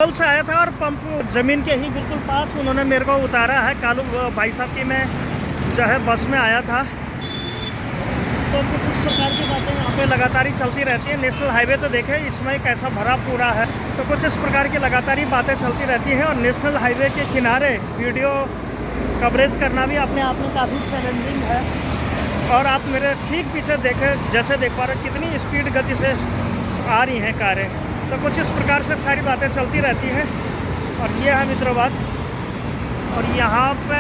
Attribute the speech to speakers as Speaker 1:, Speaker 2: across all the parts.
Speaker 1: कल से आया था और पंप ज़मीन के ही बिल्कुल पास उन्होंने मेरे को उतारा है। कालू भाई साहब की मैं जो है बस में आया था, तो कुछ इस प्रकार की बातें यहाँ पे लगातार ही चलती रहती है। नेशनल हाईवे तो देखें इसमें कैसा भरा पूरा है, तो कुछ इस प्रकार की लगातार ही बातें चलती रहती हैं। और नेशनल हाईवे के किनारे वीडियो कवरेज करना भी अपने आप में काफ़ी चैलेंजिंग है। और आप मेरे ठीक पीछे देखें, जैसे देख पा रहे हैं कितनी स्पीड गति से आ रही हैं कारें, तो कुछ इस प्रकार से सारी बातें चलती रहती हैं। और ये है मित्रों बात, और यहाँ पे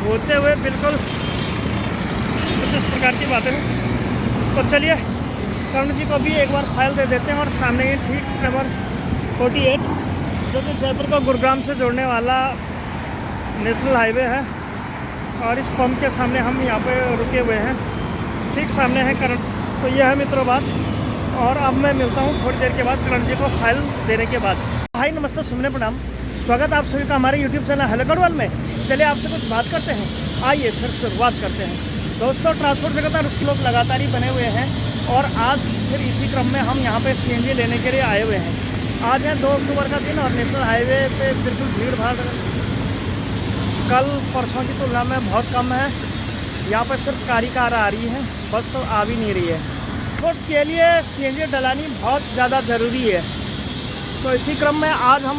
Speaker 1: होते हुए बिल्कुल कुछ इस प्रकार की बातें हैं। तो चलिए कर्ण जी को भी एक बार फाइल दे देते हैं। और सामने ही ठीक नंबर 48 जो कि जयपुर को गुरुग्राम से जोड़ने वाला नेशनल हाईवे है, और इस पंप के सामने हम यहाँ पे रुके हुए हैं। ठीक सामने है कर्ण। तो यह है मित्रों बात, और अब मैं मिलता हूँ थोड़ी देर के बाद कर्ण जी को फाइल देने के बाद। भाई नमस्ते, सुनने प्रणाम, स्वागत आप सभी का हमारे यूट्यूब चैनल हेलो गढ़वाल में। चलिए आपसे कुछ बात करते हैं, आइए फिर शुरुआत करते हैं। दोस्तों, ट्रांसपोर्ट जगत और उसके लोग लगातार ही बने हुए हैं, और आज फिर इसी क्रम में हम यहाँ पे सीएनजी लेने के लिए आए हुए हैं। आज है 2 अक्टूबर का दिन, और नेशनल हाईवे पे बिल्कुल भीड़ भाड़ कल परसों की तुलना में बहुत कम है। यहाँ पर सिर्फ कारी कार आ रही है, बस तो आ भी नहीं रही है। ट्रांसपोर्ट के लिए सीएनजी डलानी बहुत ज़्यादा ज़रूरी है। तो इसी क्रम में आज हम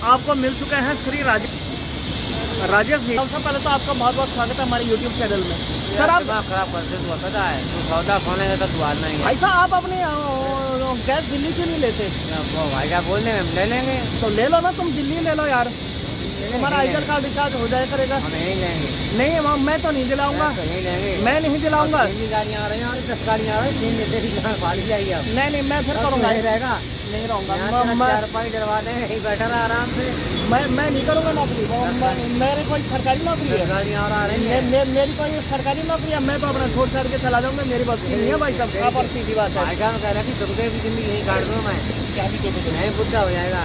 Speaker 1: आपको मिल चुके हैं श्री राजेश जी। सबसे पहले तो आपका बहुत बहुत स्वागत है हमारे यूट्यूब चैनल में। सर आप
Speaker 2: खराब करते तो पता है, तू सौदा खोने का तो नहीं है।
Speaker 1: भाई साहब, आप अपने गैस दिल्ली क्यों नहीं लेते?
Speaker 2: वो भाई क्या बोलने में हम ले लेंगे।
Speaker 1: तो ले लो ना, तुम दिल्ली ले लो यार, तुम्हारा आईडी कार्ड रिचार्ज हो जाए करेगा।
Speaker 2: हम नहीं लेंगे।
Speaker 1: नहीं, मैं तो नहीं दिलाऊंगा,
Speaker 2: नहीं लेंगे।
Speaker 1: मैं नहीं दिलाऊंगा।
Speaker 2: 3 गाड़ियाँ आ रही हैं और 10 गाड़ियाँ आ रही हैं, 3 जैसे ही जहाँ फाड़ जाएगी आप।
Speaker 1: नहीं, मैं फिर करूँगा।
Speaker 2: नहीं रहेगा,
Speaker 1: नहीं रहूँगा,
Speaker 2: 4 पानी डलवा देंगे, यहीं बैठा रहा आराम से।
Speaker 1: मैं नहीं करूँगा नौकरी। मेरी कोई सरकारी नौकरी है?
Speaker 2: गाड़ियाँ और आ रही हैं।
Speaker 1: मेरी कोई सरकारी नौकरी है, मैं तो अपना छोड़ छाड़ के चला जाऊँगा। मेरी बस की नहीं है भाई साहब, आप और सीधी बात है।
Speaker 2: भाई साहब कह रहा कि दुर्गे की जिंदगी यहीं काट दूँ मैं।
Speaker 1: क्या भी
Speaker 2: नहीं बुढ़ा हो जाएगा।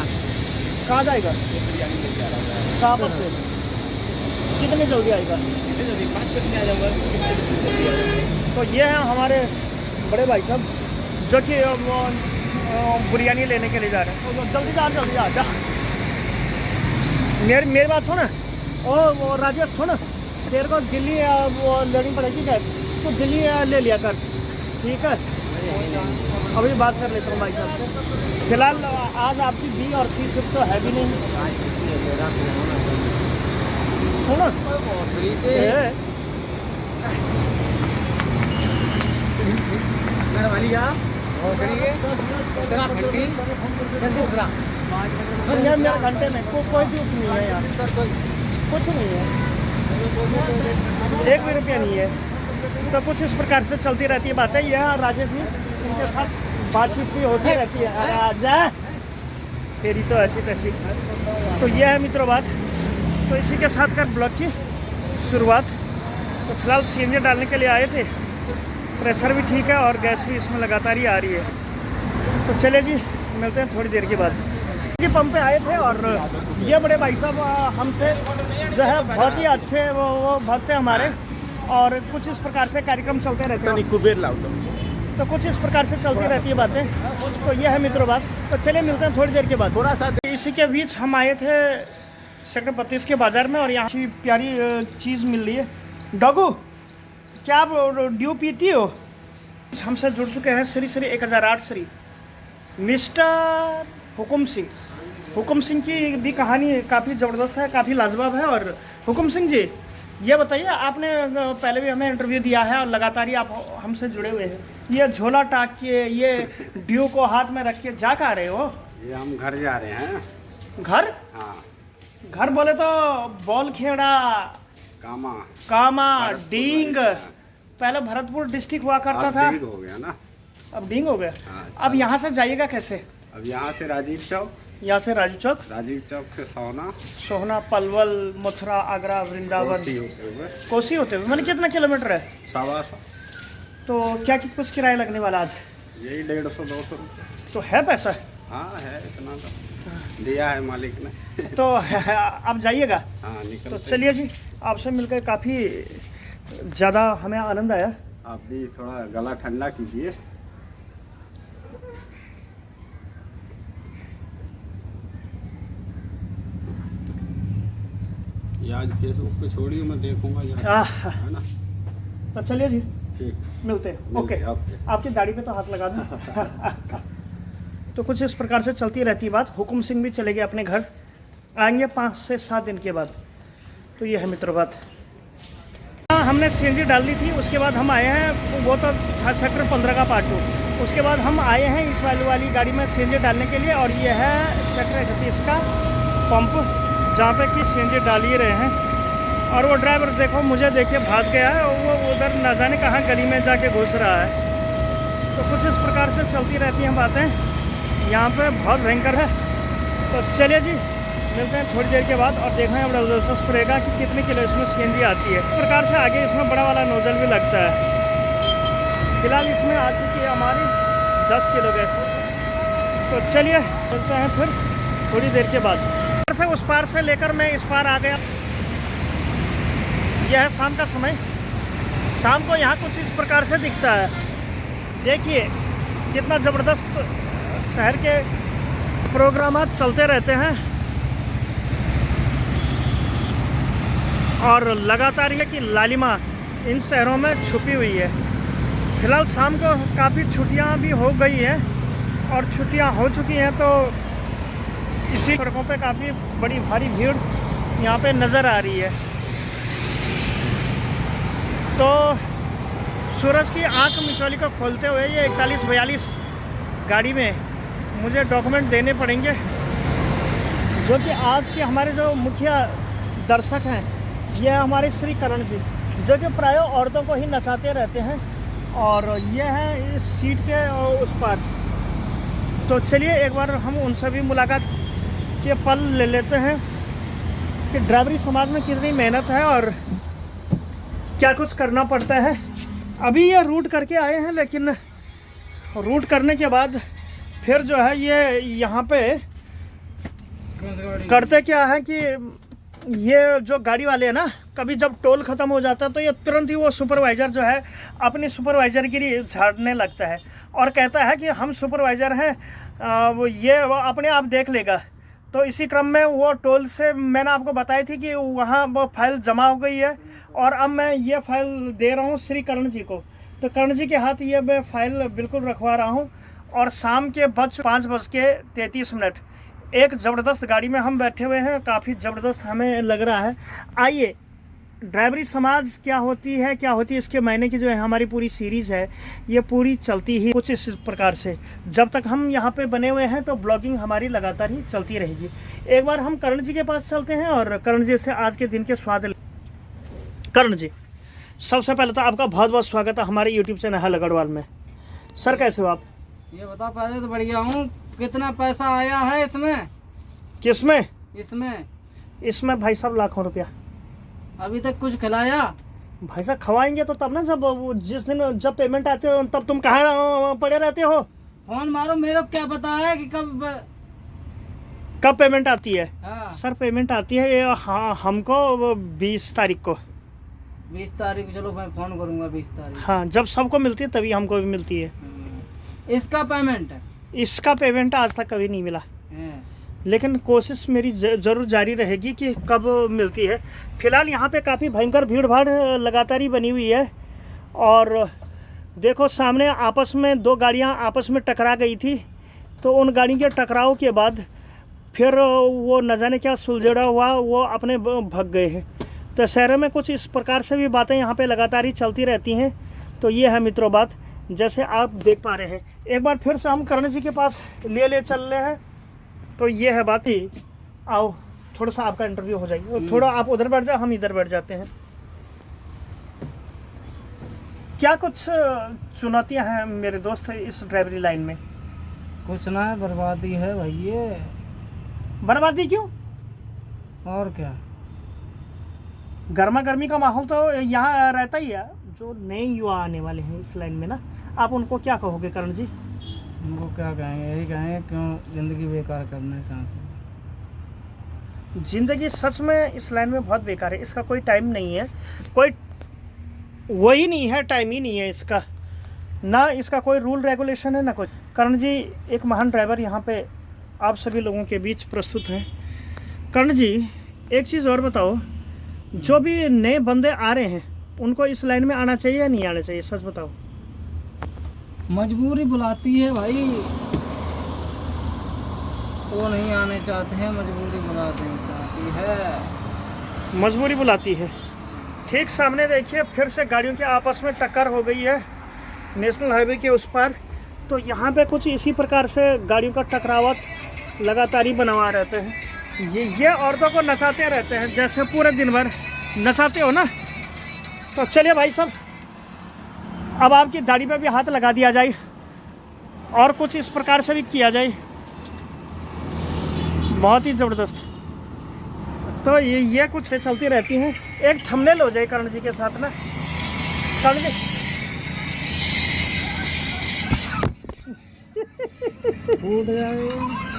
Speaker 1: कहाँ जाएगा? कहाँ पर से? कितने जल्दी आएगा?
Speaker 2: 5 बजे आ जाऊँगा।
Speaker 1: तो ये हैं हमारे बड़े भाई साहब, जो कि बिरयानी लेने के लिए जा रहे हैं। तो जल्दी जा। मेरी बात सुन, वो राजेश सुन, तेरे को दिल्ली वो लेनी पड़ेगी क्या? तो दिल्ली ले लिया कर, ठीक है? अभी बात कर लेता हूँ भाई साहब से। फिलहाल आज आपकी बी और सी शिफ्ट तो है भी नहीं। सुनो यार, मेरे घंटे में कोई भी नहीं है यार, कुछ नहीं है, 1 भी रुपया नहीं है। तो कुछ इस प्रकार से चलती रहती है बातें। यह राजेश जी, इनके साथ बातचीत भी होती रहती है। राजा तेरी तो ऐसी तैसी। तो यह है मित्रों बात। तो इसी के साथ कर ब्लॉग की शुरुआत। तो फिलहाल सीएनजी डालने के लिए आए थे, प्रेशर भी ठीक है और गैस भी इसमें लगातार ही आ रही है। तो चले जी, मिलते हैं थोड़ी देर के बाद। जी पंप पे आए थे, और ये बड़े भाई साहब हमसे जो है बहुत ही अच्छे वो भक्त हैं हमारे, और कुछ इस प्रकार से कार्यक्रम चलते रहते हैं। तो कुछ इस प्रकार से चलती रहती है बातें। तो ये है मित्रों बात। तो चलिए मिलते हैं थोड़ी देर के बाद। थोड़ा सा इसी के बीच हम आए थे सेक्टर 32 के बाज़ार में, और यहाँ अच्छी प्यारी चीज़ मिल रही है। डॉगू, क्या आप ड्यू पीती हो? हमसे जुड़ चुके हैं श्री 1008 श्री मिस्टर हुकुम सिंह की भी कहानी काफ़ी ज़बरदस्त है, काफ़ी लाजवाब है। और हुकुम सिंह जी, ये बताइए, आपने पहले भी हमें इंटरव्यू दिया है और लगातार ही आप हमसे जुड़े हुए हैं। ये झोला टाक के, ये ड्यू को हाथ में रख के जा कहाँ रहे हो?
Speaker 3: ये हम घर जा रहे हैं।
Speaker 1: घर?
Speaker 3: हाँ।
Speaker 1: घर बोले तो बॉल खेड़ा, कामा, डींग। पहले भरतपुर डिस्ट्रिक्ट हुआ करता था,
Speaker 3: डींग हो गया ना,
Speaker 1: अब डींग हो गया।
Speaker 3: हाँ,
Speaker 1: अब यहाँ से जाइएगा कैसे?
Speaker 3: अब यहाँ से राजीव चौक से
Speaker 1: सोहना, पलवल, मथुरा, आगरा, वृंदावन, कोसी होते हुए मैंने कितना किलोमीटर है?
Speaker 3: 125।
Speaker 1: तो क्या कुछ किराया लगने वाला आज?
Speaker 3: यही 150-200 रुपये।
Speaker 1: तो है पैसा?
Speaker 3: हाँ है, इतना तो दिया है मालिक ने।
Speaker 1: तो आप जाइएगा।
Speaker 3: हाँ निकल।
Speaker 1: तो चलिए जी, आपसे मिलकर काफ़ी ज़्यादा हमें आनंद आया।
Speaker 3: आप भी थोड़ा गला ठंडा कीजिए। ये आज फेसबुक पे छोड़िए, मैं देखूंगा जाके, है ना।
Speaker 1: तो चलिए जी,
Speaker 3: ठीक,
Speaker 1: मिलते हैं। Okay,
Speaker 3: okay.
Speaker 1: आपकी दाढ़ी पे तो हाथ लगा दूं। तो कुछ इस प्रकार से चलती रहती है बात। हुकुम सिंह भी चले गए अपने घर, आएंगे 5 से 7 दिन के बाद। तो ये है मित्रों बात। हमने सीएनजी डाल दी थी, उसके बाद हम आए हैं, वो तो था सेक्टर 15 का पार्ट 2। उसके बाद हम आए हैं इस वाली गाड़ी में सीएनजी डालने के लिए, और ये है सेक्टर 31 का पंप, जहाँ पे कि सीएनजी डाल ही रहे हैं। और वो ड्राइवर देखो मुझे देख के भाग गया है, और वो उधर न जाने कहाँ गली में जाके घुस रहा है। तो कुछ इस प्रकार से चलती रहती हैं बातें यहाँ पे, बहुत भयंकर है। तो चलिए जी, मिलते हैं थोड़ी देर के बाद, और देखना है बड़ा दिलचस्प रहेगा कि कितने किलो इसमें सीएनजी आती है। इस प्रकार से आगे इसमें बड़ा वाला नोजल भी लगता है। फिलहाल इसमें आ चुकी है हमारी 10 किलो गैस। तो चलिए मिलते हैं फिर थोड़ी देर के बाद। से उस पार से लेकर मैं इस पार आ गया। यह है शाम का समय। शाम को यहाँ कुछ इस प्रकार से दिखता है। देखिए कितना ज़बरदस्त शहर के प्रोग्राम चलते रहते हैं, और लगातार ये कि लालिमा इन शहरों में छुपी हुई है। फिलहाल शाम को काफ़ी छुट्टियां भी हो गई हैं, और छुट्टियां हो चुकी हैं, तो इसी सड़कों पे काफ़ी बड़ी भारी भीड़ यहाँ पे नज़र आ रही है। तो सूरज की आंख मिचौली को खोलते हुए ये 4142 गाड़ी में मुझे डॉक्यूमेंट देने पड़ेंगे, जो कि आज के हमारे जो मुखिया दर्शक हैं, ये हमारे श्री करण जी, जो कि प्राय औरतों को ही नचाते रहते हैं, और ये है इस सीट के उस पार। तो चलिए एक बार हम उनसे भी मुलाकात के पल ले लेते हैं कि ड्राइवरी समाज में कितनी मेहनत है और क्या कुछ करना पड़ता है। अभी ये रूट करके आए हैं, लेकिन रूट करने के बाद फिर जो है ये यहाँ पे करते क्या है कि ये जो गाड़ी वाले हैं ना, कभी जब टोल ख़त्म हो जाता है तो ये तुरंत ही वो सुपरवाइज़र जो है अपनी सुपरवाइज़रगिरी झाड़ने लगता है, और कहता है कि हम सुपरवाइज़र हैं, वो अपने आप देख लेगा। तो इसी क्रम में वो टोल से मैंने आपको बताई थी कि वहाँ वो फाइल जमा हो गई है, और अब मैं ये फाइल दे रहा हूँ श्री करण जी को। तो करण जी के हाथ ये मैं फाइल बिल्कुल रखवा रहा हूँ। और शाम के 5:33 एक ज़बरदस्त गाड़ी में हम बैठे हुए हैं, काफ़ी ज़बरदस्त हमें लग रहा है। आइए, ड्राइवरी समाज क्या होती है इसके महीने की जो है हमारी पूरी सीरीज़ है, ये पूरी चलती ही कुछ इस प्रकार से। जब तक हम यहाँ पे बने हुए हैं तो ब्लॉगिंग हमारी लगातार ही चलती रहेगी। एक बार हम करण जी के पास चलते हैं और करण जी से आज के दिन के स्वाद। करण जी, सबसे पहले तो आपका बहुत बहुत स्वागत है हमारे यूट्यूब चैनल है लगड़वाल में। सर कैसे हो आप?
Speaker 2: ये बता, पहले तो बढ़िया हूँ। कितना पैसा आया है इसमें?
Speaker 1: किसमें?
Speaker 2: इसमें
Speaker 1: भाई साहब लाखों रुपया।
Speaker 2: अभी तक कुछ खिलाया?
Speaker 1: भाई साहब खवाएंगे तो तब ना, जिस दिन जब पेमेंट आते हो तब तुम कहाँ पड़े रहते हो?
Speaker 2: फोन मारो, मेरे को क्या पता है कि कब
Speaker 1: पेमेंट आती है?
Speaker 2: हाँ।
Speaker 1: सर पेमेंट आती है हाँ हमको 20 तारीख को।
Speaker 2: 20 तारीख? चलो मैं फोन करूंगा 20 तारीख।
Speaker 1: हाँ, जब सबको मिलती है तभी हमको भी मिलती है।
Speaker 2: इसका पेमेंट?
Speaker 1: इसका पेमेंट आज तक कभी नहीं मिला, लेकिन कोशिश मेरी ज़रूर जारी रहेगी कि कब मिलती है। फिलहाल यहाँ पे काफ़ी भयंकर भीड़ भाड़ लगातार ही बनी हुई है, और देखो सामने आपस में 2 गाड़ियाँ आपस में टकरा गई थी, तो उन गाड़ी के टकराव के बाद फिर वो न जाने क्या सुलझड़ा हुआ, वो अपने भग गए हैं। तो शहर में कुछ इस प्रकार से भी बातें यहाँ पे लगातार ही चलती रहती हैं। तो ये है मित्रों बात, जैसे आप देख पा रहे हैं। एक बार फिर से हम करण जी के पास ले चल रहे हैं। तो ये है बात ही। आओ थोड़ा सा आपका इंटरव्यू हो जाएगी, थोड़ा आप उधर बैठ जाओ, हम इधर बैठ जाते हैं। क्या कुछ चुनौतियां हैं मेरे दोस्त इस ड्राइवरी लाइन में?
Speaker 2: कुछ ना है, बर्बादी है भैया।
Speaker 1: बर्बादी क्यों?
Speaker 2: और क्या,
Speaker 1: गर्मा गर्मी का माहौल तो यहाँ रहता ही है। जो नए युवा आने वाले हैं इस लाइन में ना, आप उनको क्या कहोगे करण जी?
Speaker 2: उनको क्या कहेंगे, यही कहेंगे क्यों ज़िंदगी बेकार करना चाहते हैं।
Speaker 1: ज़िंदगी सच में इस लाइन में बहुत बेकार है। इसका कोई टाइम नहीं है, कोई वही नहीं है, टाइम ही नहीं है इसका, ना इसका कोई रूल रेगुलेशन है ना कुछ। करण जी एक महान ड्राइवर यहाँ पे आप सभी लोगों के बीच प्रस्तुत हैं। करण जी एक चीज़ और बताओ जो भी नए बंदे आ रहे हैं उनको इस लाइन में आना चाहिए या नहीं आना चाहिए, सच बताओ।
Speaker 2: मजबूरी बुलाती है भाई, वो नहीं आने चाहते हैं, मजबूरी बुलाते हैं चाहती है।
Speaker 1: मजबूरी बुलाती है। ठीक सामने देखिए फिर से गाड़ियों के आपस में टक्कर हो गई है नेशनल हाईवे के उस पार। तो यहाँ पे कुछ इसी प्रकार से गाड़ियों का टकरावट लगातार ही बनवा रहते हैं। ये औरतों को नचाते रहते हैं, जैसे पूरे दिन भर नचाते हो ना। तो चलिए भाई साहब, अब आपकी दाढ़ी पे भी हाथ लगा दिया जाए और कुछ इस प्रकार से भी किया जाए, बहुत ही ज़बरदस्त। तो ये कुछ चलती रहती हैं। एक थंबनेल हो जाए करण जी के साथ ना। करण जी
Speaker 2: फूट जाए।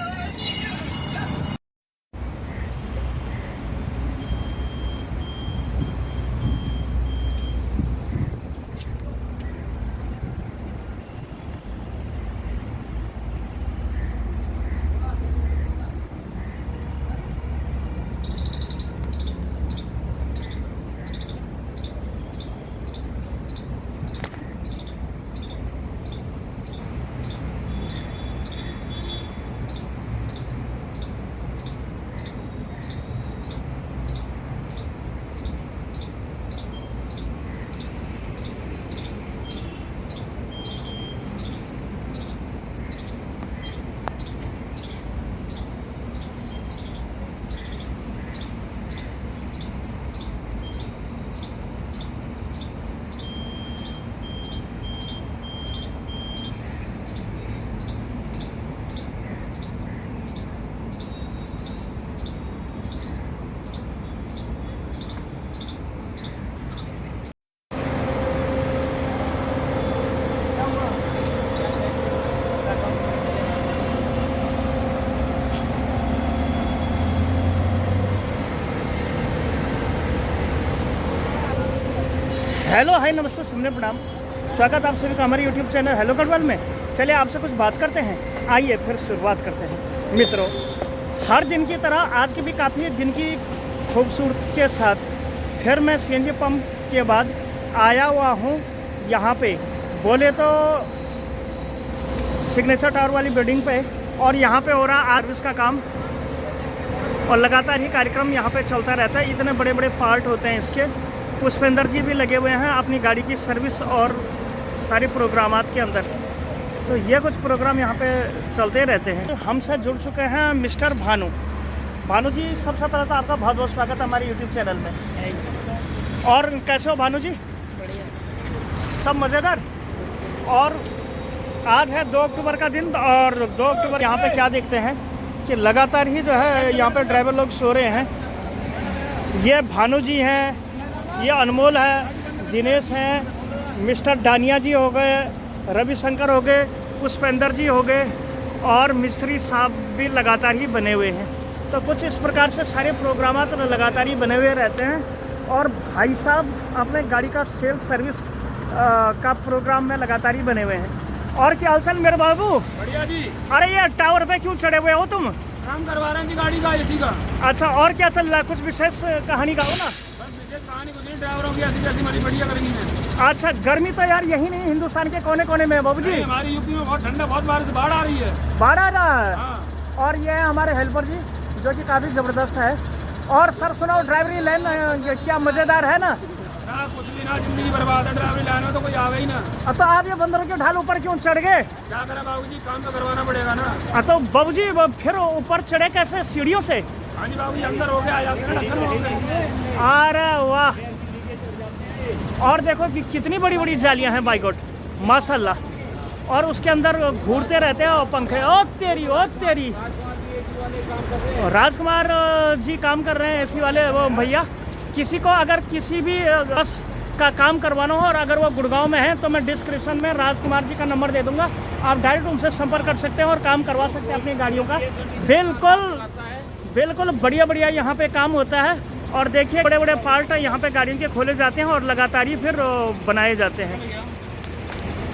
Speaker 1: हेलो हाय नमस्ते सुनने प्रणाम, स्वागत आप सभी का हमारे यूट्यूब चैनल हेलो गढ़वाल में। चलिए आपसे कुछ बात करते हैं, आइए फिर शुरुआत करते हैं। मित्रों, हर दिन की तरह आज की भी काफ़ी दिन की खूबसूरती के साथ फिर मैं सीएनजी पंप के बाद आया हुआ हूँ यहाँ पे, बोले तो सिग्नेचर टावर वाली बिल्डिंग पे। और यहाँ पे हो रहा सर्विस का काम और लगातार ही कार्यक्रम यहाँ पे चलता रहता है। इतने बड़े बड़े पार्ट होते हैं इसके। पुष्पेंद्र जी भी लगे हुए हैं अपनी गाड़ी की सर्विस और सारे प्रोग्रामात के अंदर। तो ये कुछ प्रोग्राम यहाँ पे चलते रहते हैं। तो हमसे जुड़ चुके हैं मिस्टर भानु। भानु जी, सबसे पहले तो आपका बहुत बहुत स्वागत है हमारे यूट्यूब चैनल में। और कैसे हो भानु जी? सब मज़ेदार। और आज है 2 अक्टूबर का दिन, और 2 अक्टूबर यहाँ पे क्या देखते हैं कि लगातार ही जो है यहाँ पे ड्राइवर लोग सो रहे हैं। ये भानु जी हैं, ये अनमोल है, दिनेश हैं, मिस्टर डानिया जी हो गए, रविशंकर हो गए, पुष्पेंद्र जी हो गए, और मिस्त्री साहब भी लगातार ही बने हुए हैं। तो कुछ इस प्रकार से सारे प्रोग्राम तो लगातार ही बने हुए रहते हैं। और भाई साहब अपने गाड़ी का सेल सर्विस का प्रोग्राम में लगातार ही बने हुए हैं। और क्या हालचाल मेरे बाबू?
Speaker 4: बढ़िया जी।
Speaker 1: अरे ये टावर पे क्यों चढ़े हुए हो तुम?
Speaker 4: काम करवा रहे हैं जी गाड़ी का, एसी का।
Speaker 1: अच्छा, और क्या चल रहा है? कुछ विशेष कहानी का हो ना।
Speaker 4: बस विशेष कहानी कुछ नहीं, ड्राइवरों की ऐसी जैसी हमारी बढ़िया गर्मी है।
Speaker 1: अच्छा, गर्मी तो यार यही नहीं, हिंदुस्तान के कोने कोने में है बाबू जी।
Speaker 4: हमारी यूपी में बहुत ठंडा, बहुत बारिश, बाढ़ आ रही है।
Speaker 1: बाढ़ आ रहा है।
Speaker 4: हाँ।
Speaker 1: और ये है हमारे हेल्पर जी जो कि काफ़ी ज़बरदस्त है। और सर सुनाओ, ड्राइवरी लाइन क्या मज़ेदार है ना?
Speaker 4: ना कुछ भी ना, जिंदगी बर्बाद है। ड्राइवरी लाइन में तो कोई आवे ही ना।
Speaker 1: अब तो आप ये बंदरों के ढाल ऊपर क्यों चढ़ गए?
Speaker 4: क्या करें बाबूजी, काम तो करवाना पड़ेगा ना।
Speaker 1: तो बाबू जी फिर ऊपर चढ़े कैसे? सीढ़ियों से?
Speaker 4: हाँ जी बाबूजी, अंदर हो गया, अंदर हो गए।
Speaker 1: अरे वाह! और देखो कि कितनी बड़ी बड़ी जालियां हैं बाइगोट, माशाल्लाह। और उसके अंदर घूरते रहते हैं और पंखे। ओ तेरी राजकुमार जी काम कर रहे हैं एसी वाले वो भैया। किसी को अगर किसी भी बस का काम करवाना हो और अगर वो गुड़गांव में है तो मैं डिस्क्रिप्शन में राजकुमार जी का नंबर दे दूंगा, आप डायरेक्ट उनसे संपर्क कर सकते हैं और काम करवा सकते हैं अपनी गाड़ियों का। बिल्कुल बढ़िया यहाँ पे काम होता है। और देखिए बड़े बड़े पार्ट यहाँ पे गाड़ियों के खोले जाते हैं और लगातार ही फिर बनाए जाते हैं।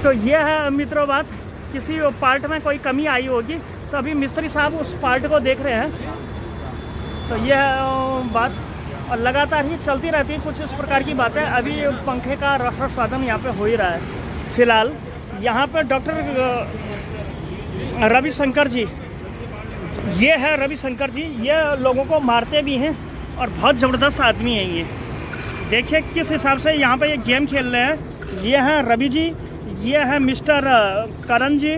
Speaker 1: तो ये है मित्रों बात, किसी पार्ट में कोई कमी आई होगी तो अभी मिस्त्री साहब उस पार्ट को देख रहे हैं। तो ये है बात। और लगातार ही चलती रहती है कुछ इस प्रकार की बातें। अभी पंखे का रसस्वादन यहाँ पे हो ही रहा है। फिलहाल यहाँ पे डॉक्टर रविशंकर जी, ये है रविशंकर जी, ये लोगों को मारते भी हैं और बहुत ज़बरदस्त आदमी हैं ये। देखिए किस हिसाब से यहाँ पे ये गेम खेल रहे हैं। ये हैं रवि जी, ये है मिस्टर करण जी,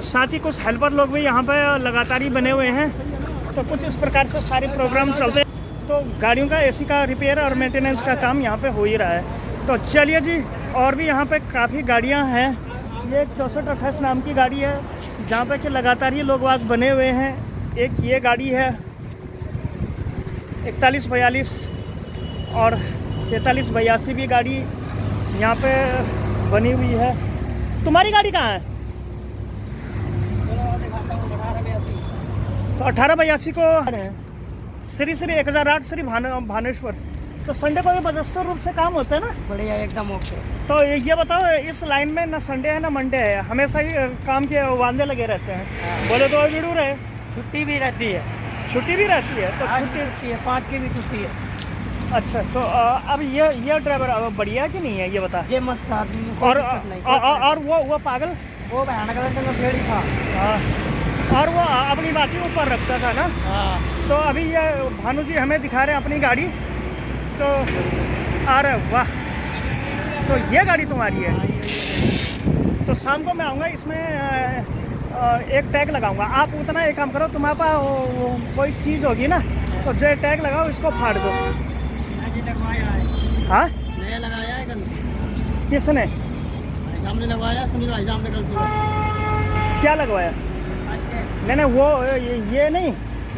Speaker 1: साथ ही कुछ हेल्पर लोग भी यहाँ पे लगातार ही बने हुए हैं। तो कुछ इस प्रकार से सारे प्रोग्राम चलते हैं। तो गाड़ियों का एसी का रिपेयर और मेंटेनेंस का काम यहाँ पे हो ही रहा है। तो चलिए जी, और भी यहाँ पे काफ़ी गाड़ियाँ हैं। ये 6428 नाम की गाड़ी है जहाँ पे कि लगातार ही लोग वाग बने हुए हैं। एक ये गाड़ी है 4142 और 4382 भी गाड़ी यहाँ पे बनी हुई है। तुम्हारी गाड़ी कहाँ है? तो 1882 को श्री श्री 1008 श्री भानेश्वर। तो संडे को ये बदस्तर रूप से काम होता है ना?
Speaker 2: बढ़िया एकदम ओके।
Speaker 1: तो ये बताओ, इस लाइन में ना संडे है ना मंडे है, हमेशा ही काम के वांदे लगे रहते हैं। बोले तो जरूर है,
Speaker 2: छुट्टी भी रहती है।
Speaker 1: छुट्टी भी रहती है। तो
Speaker 2: छुट्टी है, 5 की भी छुट्टी है।
Speaker 1: अच्छा, तो अब ये ड्राइवर बढ़िया कि नहीं है ये बता।
Speaker 2: ये मस्त आदमी,
Speaker 1: और वो पागल,
Speaker 2: वो भयानक में फेड़ी था।
Speaker 1: हाँ, और वो अपनी बात ही ऊपर रखता था ना।
Speaker 2: हाँ।
Speaker 1: तो अभी ये भानु जी हमें दिखा रहे हैं अपनी गाड़ी। तो अरे वाह, तो ये गाड़ी तुम्हारी है। तो शाम को मैं आऊँगा, इसमें एक टैग लगाऊंगा। आप उतना एक काम करो, तुम्हारे पास कोई चीज़ होगी ना, तो जो टैग लगाओ इसको फाड़ दो। हाँ,
Speaker 2: नया लगाया है कल।
Speaker 1: किसने?
Speaker 2: सामने लगवाया, सुनील भाई सामने कल सुबह।
Speaker 1: क्या लगवाया? नहीं वो ये नहीं,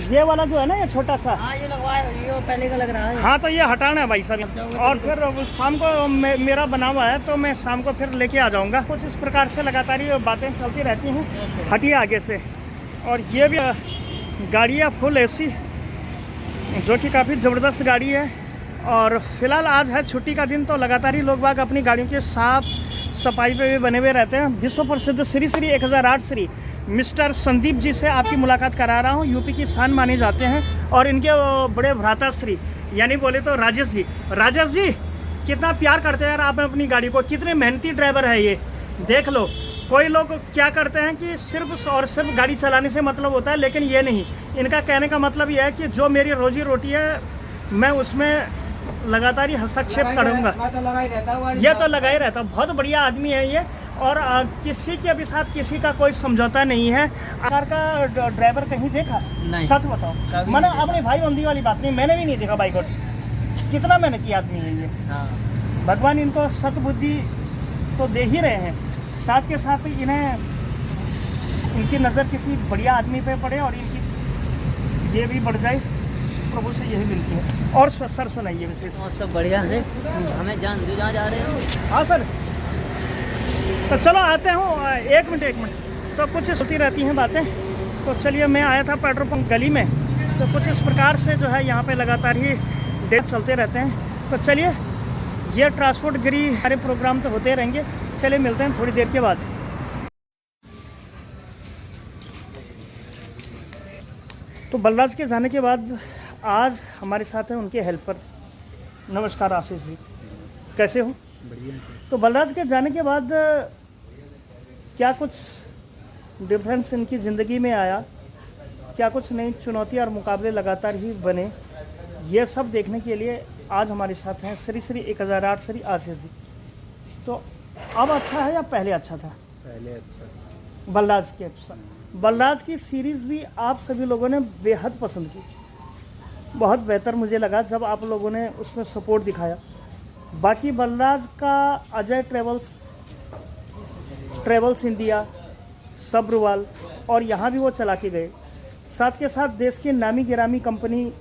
Speaker 1: ये वाला जो है ना, ये छोटा सा।
Speaker 2: हाँ ये लगवाया, ये पहले का लग रहा है।
Speaker 1: हाँ, तो ये हटाना है भाई साहब। और फिर शाम को मेरा बना हुआ है, तो मैं शाम को फिर लेके आ जाऊंगा। कुछ इस प्रकार से लगातार ये बातें चलती रहती हैं। हटिए आगे से। और ये भी गाड़ी है फुल एसी, जो कि काफ़ी ज़बरदस्त गाड़ी है। और फिलहाल आज है छुट्टी का दिन, तो लगातार ही लोग बाग अपनी गाड़ियों की साफ सफाई पे भी बने हुए रहते हैं। विश्व प्रसिद्ध श्री श्री 1008 श्री मिस्टर संदीप जी से आपकी मुलाकात करा रहा हूँ। यूपी की शान माने जाते हैं। और इनके बड़े भ्राता श्री, यानी बोले तो राजेश जी। राजेश जी कितना प्यार करते हैं यार आप अपनी गाड़ी को, कितने मेहनती ड्राइवर है ये। देख लो, कोई लोग क्या करते हैं कि सिर्फ और सिर्फ गाड़ी चलाने से मतलब होता है, लेकिन ये नहीं। इनका कहने का मतलब ये है कि जो मेरी रोजी रोटी है मैं उसमें लगातार ही हस्तक्षेप करूँगा। ये तो लगा ही रहता। बहुत बढ़िया आदमी है ये। और किसी के भी साथ किसी का कोई समझौता नहीं है। कार का ड्राइवर कहीं देखा?
Speaker 2: नहीं।
Speaker 1: सच बताओ, मैंने अपने भाई बंदी वाली बात नहीं, मैंने भी नहीं देखा बाइक। और कितना मेहनती आदमी है ये।
Speaker 2: हाँ।
Speaker 1: भगवान इनको सतबुद्धि तो दे ही रहे हैं, साथ के साथ इन्हें इनकी नज़र किसी बढ़िया आदमी पे पड़े और इनकी ये भी बढ़ जाए, प्रभु से यही मिलती है। और सर सुनाइए विशेष।
Speaker 2: और सब बढ़िया है, हमें जान दे, जहाँ जा रहे हो।
Speaker 1: हाँ सर, तो चलो आते हो। एक मिनट। तो कुछ होती रहती हैं बातें। तो चलिए, मैं आया था पेट्रोल पंप गली में, तो कुछ इस प्रकार से जो है यहाँ पे लगातार ही डेट चलते रहते हैं। तो चलिए, ये ट्रांसपोर्ट गिरी हमारे प्रोग्राम तो होते रहेंगे। चलिए मिलते हैं थोड़ी देर के बाद। तो बलराज के जाने के बाद आज हमारे साथ हैं उनके हेल्पर। नमस्कार आशीष जी, कैसे हो?
Speaker 3: बढ़िया।
Speaker 1: तो बलराज के जाने के बाद क्या कुछ डिफरेंस इनकी ज़िंदगी में आया? क्या कुछ नई चुनौती और मुकाबले लगातार ही बने? ये सब देखने के लिए आज हमारे साथ हैं श्री श्री 1008 श्री आशीष जी। तो अब अच्छा है या पहले अच्छा था?
Speaker 3: पहले अच्छा।
Speaker 1: बलराज के बलराज की सीरीज़ भी आप सभी लोगों ने बेहद पसंद की। बहुत बेहतर मुझे लगा जब आप लोगों ने उसमें सपोर्ट दिखाया। बाकी बलराज का अजय ट्रेवल्स इंडिया, सब्रवाल, और यहाँ भी वो चला के गए। साथ के साथ देश की नामी गिरामी कंपनी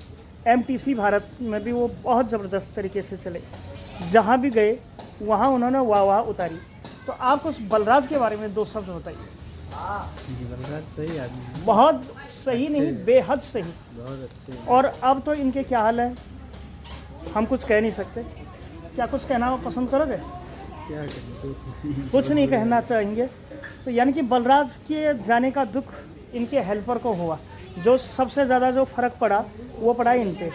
Speaker 1: MTC भारत में भी वो बहुत ज़बरदस्त तरीके से चले। जहाँ भी गए वहाँ उन्होंने वाह उतारी। तो आप कुछ बलराज के बारे में 2 शब्द बताइए।
Speaker 3: बलराज सही आदमी है।
Speaker 1: बहुत सही नहीं, बेहद सही।
Speaker 3: बहुत अच्छे।
Speaker 1: और अब तो इनके क्या हाल है हम कुछ कह नहीं सकते। क्या कुछ कहना पसंद करोगे?
Speaker 3: क्या करें,
Speaker 1: कुछ नहीं कहना चाहेंगे। तो यानी कि बलराज के जाने का दुख इनके हेल्पर को हुआ। जो सबसे ज़्यादा जो फ़र्क पड़ा वो पड़ा इन पे।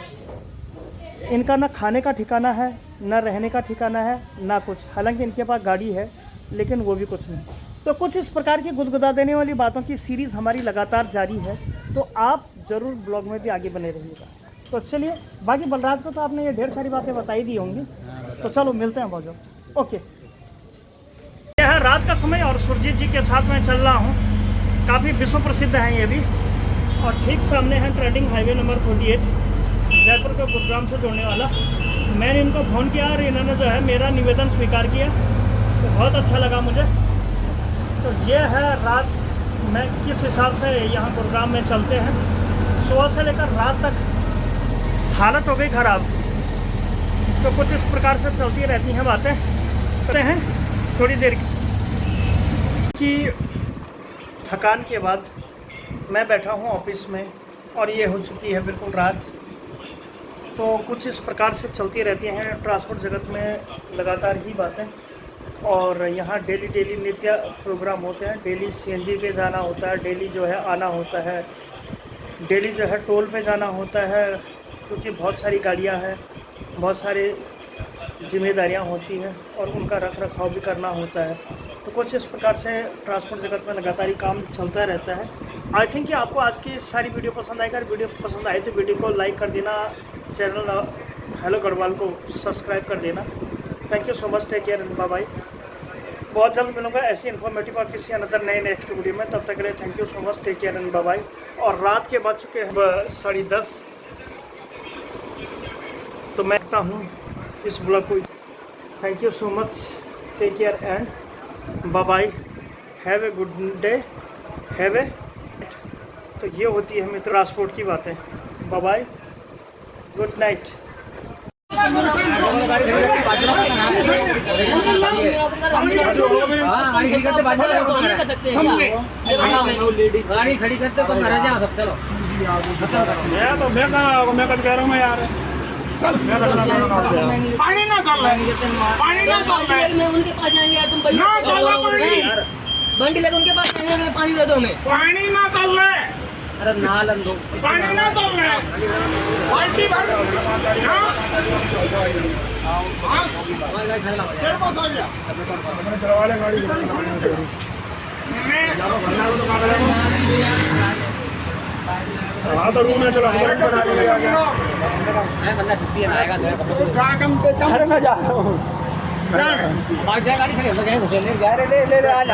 Speaker 1: इनका ना खाने का ठिकाना है, ना रहने का ठिकाना है, ना कुछ। हालांकि इनके पास गाड़ी है, लेकिन वो भी कुछ नहीं। तो कुछ इस प्रकार की गुदगुदा देने वाली बातों की सीरीज़ हमारी लगातार जारी है, तो आप ज़रूर ब्लॉग में भी आगे बने रहिएगा। तो चलिए, बाकी बलराज को तो आपने ये ढेर सारी बातें बताई दी होंगी, तो चलो मिलते हैं बाजू। ओके, यह है रात का समय और सुरजीत जी के साथ मैं चल रहा हूँ। काफ़ी विश्व प्रसिद्ध हैं ये भी। और ठीक सामने है ट्रेंडिंग हाईवे नंबर 48, जयपुर को गुरुग्राम से जोड़ने वाला। मैंने इनको फ़ोन किया और इन्होंने जो है मेरा निवेदन स्वीकार किया, तो बहुत अच्छा लगा मुझे। तो ये है रात में किस हिसाब से यहाँ गुरुग्राम में चलते हैं। सुबह से लेकर रात तक हालत हो गई ख़राब। तो कुछ इस प्रकार से चलती रहती हैं बातें। करते हैं थोड़ी देर की थकान के बाद मैं बैठा हूँ ऑफिस में, और ये हो चुकी है बिल्कुल रात। तो कुछ इस प्रकार से चलती रहती हैं ट्रांसपोर्ट जगत में लगातार ही बातें। और यहाँ डेली नित्य प्रोग्राम होते हैं। डेली सीएनजी पे जाना होता है, डेली जो है आना होता है, डेली जो है टोल पे जाना होता है, क्योंकि बहुत सारी गाड़ियाँ हैं, बहुत सारी जिम्मेदारियाँ होती हैं और उनका रख रखाव भी करना होता है। तो कुछ इस प्रकार से ट्रांसपोर्ट जगत में लगातार ही काम चलता रहता है। आई थिंक कि आपको आज की सारी वीडियो पसंद आएगा। वीडियो पसंद आए तो वीडियो को लाइक कर देना, चैनल हेलो गढ़वाल को सब्सक्राइब कर देना। Thank you so much, take care and bye bye. बहुत जल्द मिलूंगा ऐसी इन्फॉर्मेटिव और किसी अनदर नए नेक्स्ट वीडियो में। तब तक के लिए thank you so much, take care and bye bye. और रात के बज चुके हैं 10:30, तो मैं कहता हूँ इस ब्लॉग को। Thank you so much, take care and bye bye. Have a good day, have a. तो ये होती है मित्र ट्रांसपोर्ट की बातें। Bye bye, good night.
Speaker 2: गाड़ी खड़ी करते तो घर जा सकते हो।
Speaker 4: मैं कब कह रहा हूँ मैं यार, पानी ना चल रहा है, पानी ना चल रहा है।
Speaker 5: उनके पास जाएंगे यार, तुम
Speaker 4: ना चल रहा पानी,
Speaker 5: बंटी लगे उनके पास जाएंगे, पानी दे दो हमें।
Speaker 4: पानी ना चल रहा है,
Speaker 2: अरे ना लंदो,
Speaker 4: पानी ना चल रहा है, बाल्टी भर। तेरे पास आ गया हाँ तो रूम में चलो,
Speaker 2: बंदा छुट्टी आएगा
Speaker 4: अरे मैं जा रहा हूँ।
Speaker 2: गाड़ी खड़ी हो गई, ले ले आ जा।